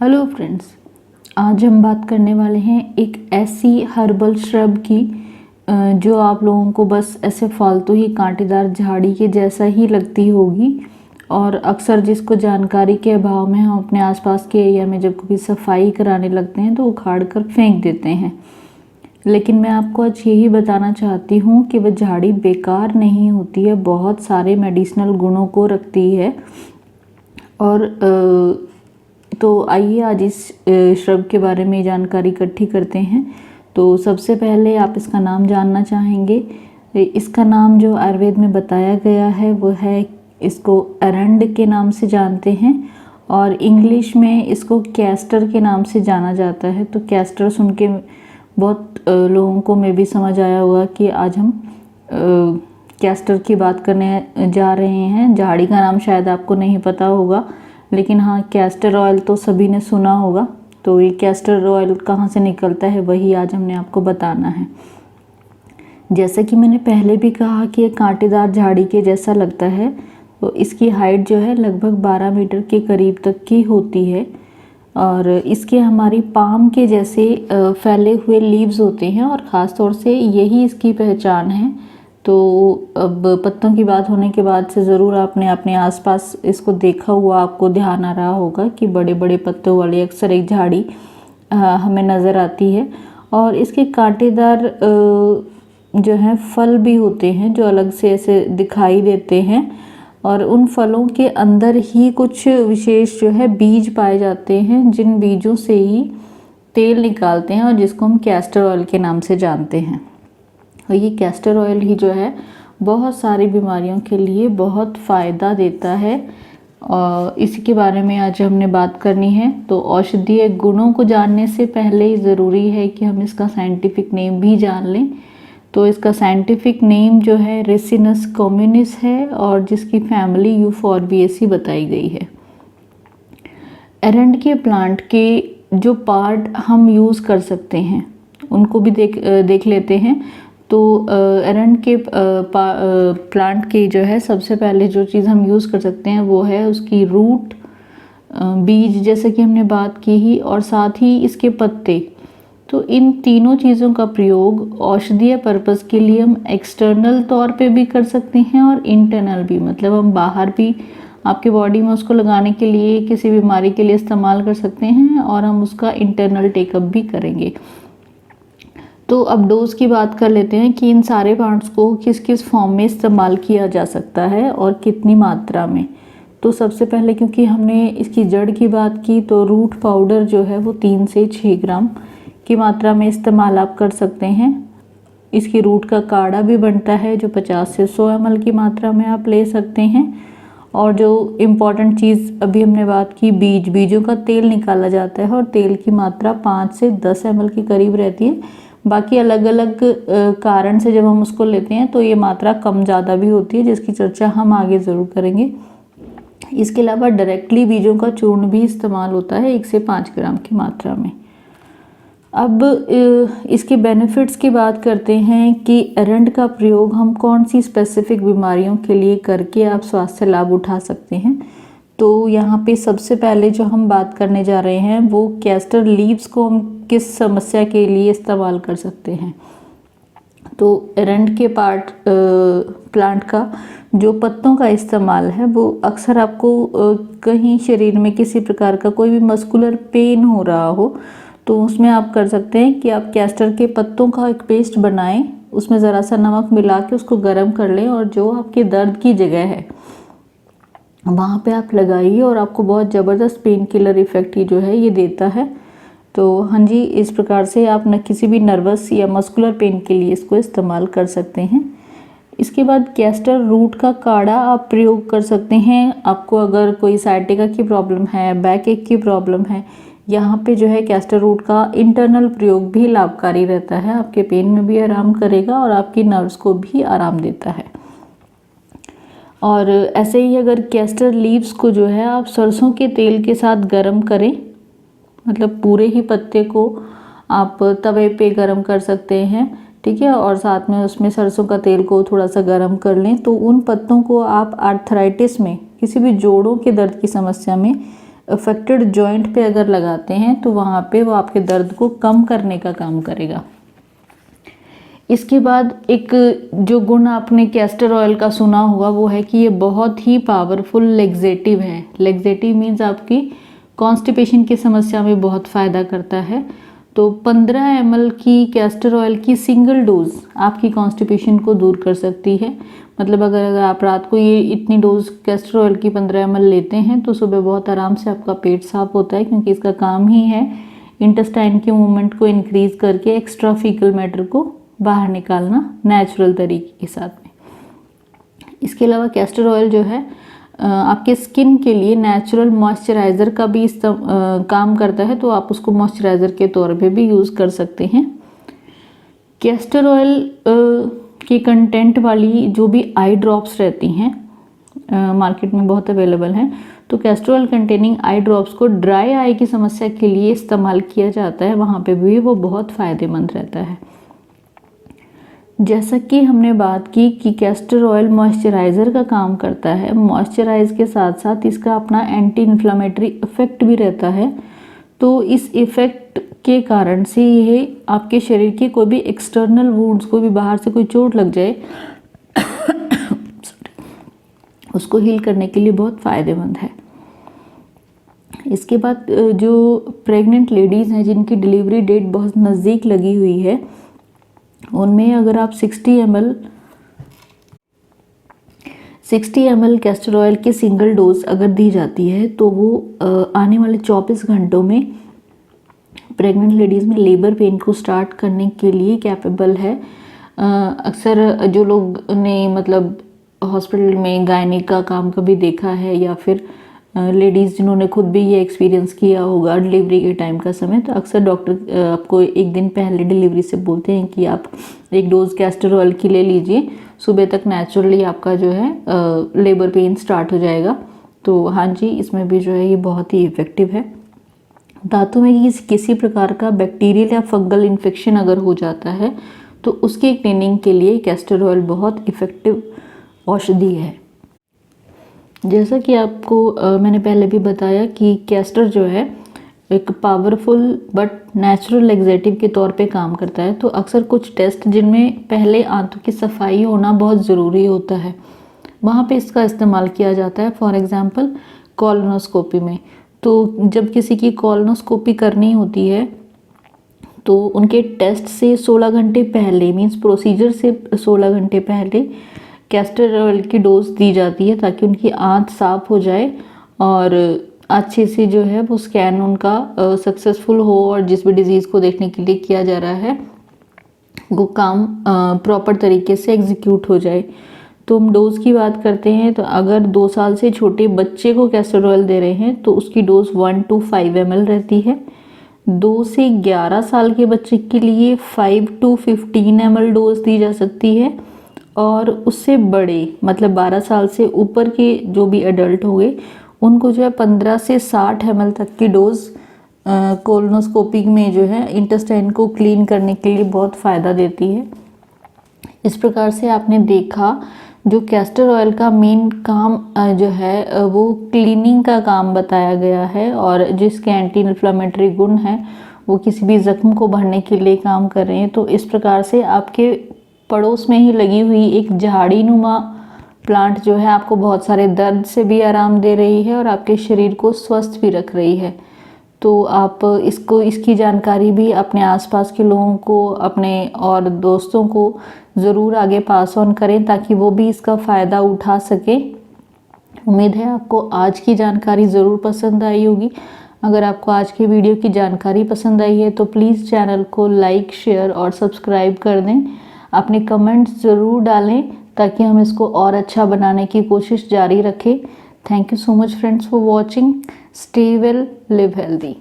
Hello friends, आज हम बात करने वाले हैं एक ऐसी हर्बल श्रब की जो आप लोगों को बस ऐसे फालतू ही कांटेदार झाड़ी के जैसा ही लगती होगी। और अक्सर जिसको जानकारी के अभाव में हम अपने आसपास के एरिया में जब कभी सफाई कराने लगते हैं तो उखाड़ कर फेंक देते हैं। लेकिन मैं आपको आज यही बताना चाहती हूँ कि वह झाड़ी बेकार नहीं होती है, बहुत सारे मेडिसिनल गुणों को रखती है। और तो आइए आज इस श्रब के बारे में जानकारी इकट्ठी करते हैं। तो सबसे पहले आप इसका नाम जानना चाहेंगे। इसका नाम जो आयुर्वेद में बताया गया है वो है, इसको अरंड के नाम से जानते हैं और इंग्लिश में इसको कैस्टर के नाम से जाना जाता है। तो कैस्टर सुन के बहुत लोगों को में भी समझ आया होगा कि आज हम कैस्टर की बात करने जा रहे हैं। झाड़ी का नाम शायद आपको नहीं पता होगा, लेकिन हाँ, कैस्टर ऑयल तो सभी ने सुना होगा। तो ये कैस्टर ऑयल कहाँ से निकलता है वही आज हमने आपको बताना है। जैसा कि मैंने पहले भी कहा कि ये कांटेदार झाड़ी के जैसा लगता है। तो इसकी हाइट जो है लगभग 12 मीटर के करीब तक की होती है और इसके हमारी पाम के जैसे फैले हुए लीव्स होते हैं और ख़ास तौर से यही इसकी पहचान है। तो अब पत्तों की बात होने के बाद से ज़रूर आपने अपने आसपास इसको देखा हुआ, आपको ध्यान आ रहा होगा कि बड़े बड़े पत्तों वाली अक्सर एक झाड़ी हमें नज़र आती है। और इसके कांटेदार जो हैं फल भी होते हैं जो अलग से ऐसे दिखाई देते हैं और उन फलों के अंदर ही कुछ विशेष जो है बीज पाए जाते हैं, जिन बीजों से ही तेल निकालते हैं और जिसको हम कैस्टर ऑयल के नाम से जानते हैं। और ये कैस्टर ऑयल ही जो है बहुत सारी बीमारियों के लिए बहुत फ़ायदा देता है और इसी के बारे में आज हमने बात करनी है। तो औषधीय गुणों को जानने से पहले ही ज़रूरी है कि हम इसका साइंटिफिक नेम भी जान लें। तो इसका साइंटिफिक नेम जो है रेसिनस कम्युनिस है और जिसकी फैमिली यूफोर्बिएसी बताई गई है। एरंड के प्लांट के जो पार्ट हम यूज़ कर सकते हैं उनको भी देख लेते हैं। तो एरंड के प्लांट की जो है सबसे पहले जो चीज़ हम यूज़ कर सकते हैं वो है उसकी रूट, बीज जैसे कि हमने बात की ही, और साथ ही इसके पत्ते। तो इन तीनों चीज़ों का प्रयोग औषधीय पर्पस के लिए हम एक्सटर्नल तौर पे भी कर सकते हैं और इंटरनल भी, मतलब हम बाहर भी आपके बॉडी में उसको लगाने के लिए किसी बीमारी के लिए इस्तेमाल कर सकते हैं और हम उसका इंटरनल टेकअप भी करेंगे। तो अब डोज की बात कर लेते हैं कि इन सारे प्लांट्स को किस किस फॉर्म में इस्तेमाल किया जा सकता है और कितनी मात्रा में। तो सबसे पहले क्योंकि हमने इसकी जड़ की बात की, तो रूट पाउडर जो है वो 3 से 6 ग्राम की मात्रा में इस्तेमाल आप कर सकते हैं। इसकी रूट का काढ़ा भी बनता है जो 50 से 100 ml की मात्रा में आप ले सकते हैं। और जो इम्पॉर्टेंट चीज़ अभी हमने बात की, बीजों का तेल निकाला जाता है और तेल की मात्रा 5 से 10 ml के करीब रहती है। बाकी अलग अलग कारण से जब हम उसको लेते हैं तो ये मात्रा कम ज़्यादा भी होती है, जिसकी चर्चा हम आगे ज़रूर करेंगे। इसके अलावा डायरेक्टली बीजों का चूर्ण भी इस्तेमाल होता है 1 से 5 ग्राम की मात्रा में। अब इसके बेनिफिट्स की बात करते हैं कि एरंड का प्रयोग हम कौन सी स्पेसिफिक बीमारियों के लिए करके आप स्वास्थ्य लाभ उठा सकते हैं। तो यहाँ पे सबसे पहले जो हम बात करने जा रहे हैं वो कैस्टर लीव्स को हम किस समस्या के लिए इस्तेमाल कर सकते हैं। तो एरंड के प्लांट का जो पत्तों का इस्तेमाल है वो अक्सर आपको कहीं शरीर में किसी प्रकार का कोई भी मस्कुलर पेन हो रहा हो तो उसमें आप कर सकते हैं कि आप कैस्टर के पत्तों का एक पेस्ट बनाएं, उसमें ज़रा सा नमक मिला के उसको गर्म कर लें और जो आपके दर्द की जगह है वहाँ पे आप लगाइए और आपको बहुत ज़बरदस्त पेन किलर इफ़ेक्ट जो है ये देता है। तो हाँ जी, इस प्रकार से आप न किसी भी नर्वस या मस्कुलर पेन के लिए इसको इस्तेमाल कर सकते हैं। इसके बाद कैस्टर रूट का काढ़ा आप प्रयोग कर सकते हैं। आपको अगर कोई साइटिका की प्रॉब्लम है, बैक एक की प्रॉब्लम है, यहाँ पे जो है कैस्टर रूट का इंटरनल प्रयोग भी लाभकारी रहता है। आपके पेन में भी आराम करेगा और आपकी नर्व्स को भी आराम देता है। और ऐसे ही अगर कैस्टर लीव्स को जो है आप सरसों के तेल के साथ गरम करें, मतलब पूरे ही पत्ते को आप तवे पे गरम कर सकते हैं, ठीक है, और साथ में उसमें सरसों का तेल को थोड़ा सा गरम कर लें। तो उन पत्तों को आप आर्थराइटिस में, किसी भी जोड़ों के दर्द की समस्या में अफेक्टेड जॉइंट पे अगर लगाते हैं तो वहाँ पे वो आपके दर्द को कम करने का काम करेगा। इसके बाद एक जो गुण आपने कैस्टर ऑयल का सुना होगा वो है कि ये बहुत ही पावरफुल लेग्जेटिव है। लेग्जेटिव मीन्स आपकी कॉन्स्टिपेशन की समस्या में बहुत फ़ायदा करता है। तो 15 ml की कैस्टर ऑयल की सिंगल डोज आपकी कॉन्स्टिपेशन को दूर कर सकती है। मतलब अगर आप रात को ये इतनी डोज कैस्टर ऑयल की 15 ml लेते हैं तो सुबह बहुत आराम से आपका पेट साफ होता है, क्योंकि इसका काम ही है इंटेस्टाइन के मूवमेंट को इंक्रीज करके एक्स्ट्रा फीकल मैटर को बाहर निकालना नेचुरल तरीके के साथ में। इसके अलावा कैस्टर ऑयल जो है आपके स्किन के लिए नेचुरल मॉइस्चराइज़र का भी काम करता है, तो आप उसको मॉइस्चराइज़र के तौर पे भी यूज़ कर सकते हैं। कैस्टर ऑयल के कंटेंट वाली जो भी आई ड्रॉप्स रहती हैं मार्केट में बहुत अवेलेबल हैं, तो castor oil containing eye drops को ड्राई आई की समस्या के लिए इस्तेमाल किया जाता है, वहाँ पे भी वो बहुत फ़ायदेमंद रहता है। जैसा कि हमने बात की कि कैस्टर ऑयल मॉइस्चराइज़र का काम करता है, मॉइस्चराइज के साथ साथ इसका अपना एंटी इन्फ्लामेटरी इफ़ेक्ट भी रहता है। तो इस इफ़ेक्ट के कारण से ये आपके शरीर के कोई भी एक्सटर्नल वुंड्स को भी, बाहर से कोई चोट लग जाए उसको हील करने के लिए बहुत फ़ायदेमंद है। इसके बाद जो प्रेग्नेंट लेडीज़ हैं जिनकी डिलीवरी डेट बहुत नज़दीक लगी हुई है, उनमें अगर आप 60 ml कैस्टर ऑयल की सिंगल डोज अगर दी जाती है तो वो आने वाले 24 घंटों में प्रेग्नेंट लेडीज़ में लेबर पेन को स्टार्ट करने के लिए कैपेबल है। अक्सर जो लोग ने मतलब हॉस्पिटल में गायनिक का काम कभी देखा है या फिर लेडीज़ जिन्होंने खुद भी ये एक्सपीरियंस किया होगा डिलीवरी के टाइम का समय, तो अक्सर डॉक्टर आपको एक दिन पहले डिलीवरी से बोलते हैं कि आप एक डोज़ कैस्टर ऑयल की ले लीजिए, सुबह तक नेचुरली आपका जो है लेबर पेन स्टार्ट हो जाएगा। तो हाँ जी, इसमें भी जो है ये बहुत ही इफ़ेक्टिव है। दांतों में किसी प्रकार का बैक्टीरियल या फंगल इन्फेक्शन अगर हो जाता है तो उसके क्लीनिंग के लिए कैस्टर ऑयल बहुत इफ़ेक्टिव औषधि है। जैसा कि आपको मैंने पहले भी बताया कि कैस्टर जो है एक पावरफुल बट नेचुरल लेग्जेटिव के तौर पे काम करता है। तो अक्सर कुछ टेस्ट जिनमें पहले आंतों की सफाई होना बहुत ज़रूरी होता है, वहाँ पे इसका इस्तेमाल किया जाता है। फॉर एग्ज़ाम्पल कॉलोनोस्कोपी में, तो जब किसी की कॉलोनोस्कोपी करनी होती है तो उनके टेस्ट से 16 घंटे पहले, मीन्स प्रोसीजर से 16 घंटे पहले कैस्टर ऑयल की डोज दी जाती है, ताकि उनकी आंत साफ हो जाए और अच्छे से जो है वो स्कैन उनका सक्सेसफुल हो और जिस भी डिजीज़ को देखने के लिए किया जा रहा है वो काम प्रॉपर तरीके से एग्जीक्यूट हो जाए। तो हम डोज़ की बात करते हैं, तो अगर 2 साल से छोटे बच्चे को कैस्टर ऑयल दे रहे हैं तो उसकी डोज 1 to 5 ml रहती है। 2 से 11 साल के बच्चे के लिए 5 to 15 ml डोज दी जा सकती है, और उससे बड़े मतलब 12 साल से ऊपर के जो भी एडल्ट होंगे उनको जो है 15 से 60 ml तक की डोज कोलोनोस्कोपी में जो है इंटेस्टाइन को क्लीन करने के लिए बहुत फ़ायदा देती है। इस प्रकार से आपने देखा जो कैस्टर ऑयल का मेन काम जो है वो क्लीनिंग का काम बताया गया है, और जिसके एंटी इन्फ्लामेटरी गुण हैं वो किसी भी ज़ख्म को भरने के लिए काम कर रहे हैं। तो इस प्रकार से आपके पड़ोस में ही लगी हुई एक झाड़ी नुमा प्लांट जो है आपको बहुत सारे दर्द से भी आराम दे रही है और आपके शरीर को स्वस्थ भी रख रही है। तो आप इसकी जानकारी भी अपने आसपास के लोगों को, अपने और दोस्तों को ज़रूर आगे पास ऑन करें ताकि वो भी इसका फ़ायदा उठा सकें। उम्मीद है आपको आज की जानकारी ज़रूर पसंद आई होगी। अगर आपको आज की वीडियो की जानकारी पसंद आई है तो प्लीज़ चैनल को लाइक, शेयर और सब्सक्राइब कर दें। अपने कमेंट्स ज़रूर डालें ताकि हम इसको और अच्छा बनाने की कोशिश जारी रखें। Thank you so much friends for watching. Stay well, live healthy.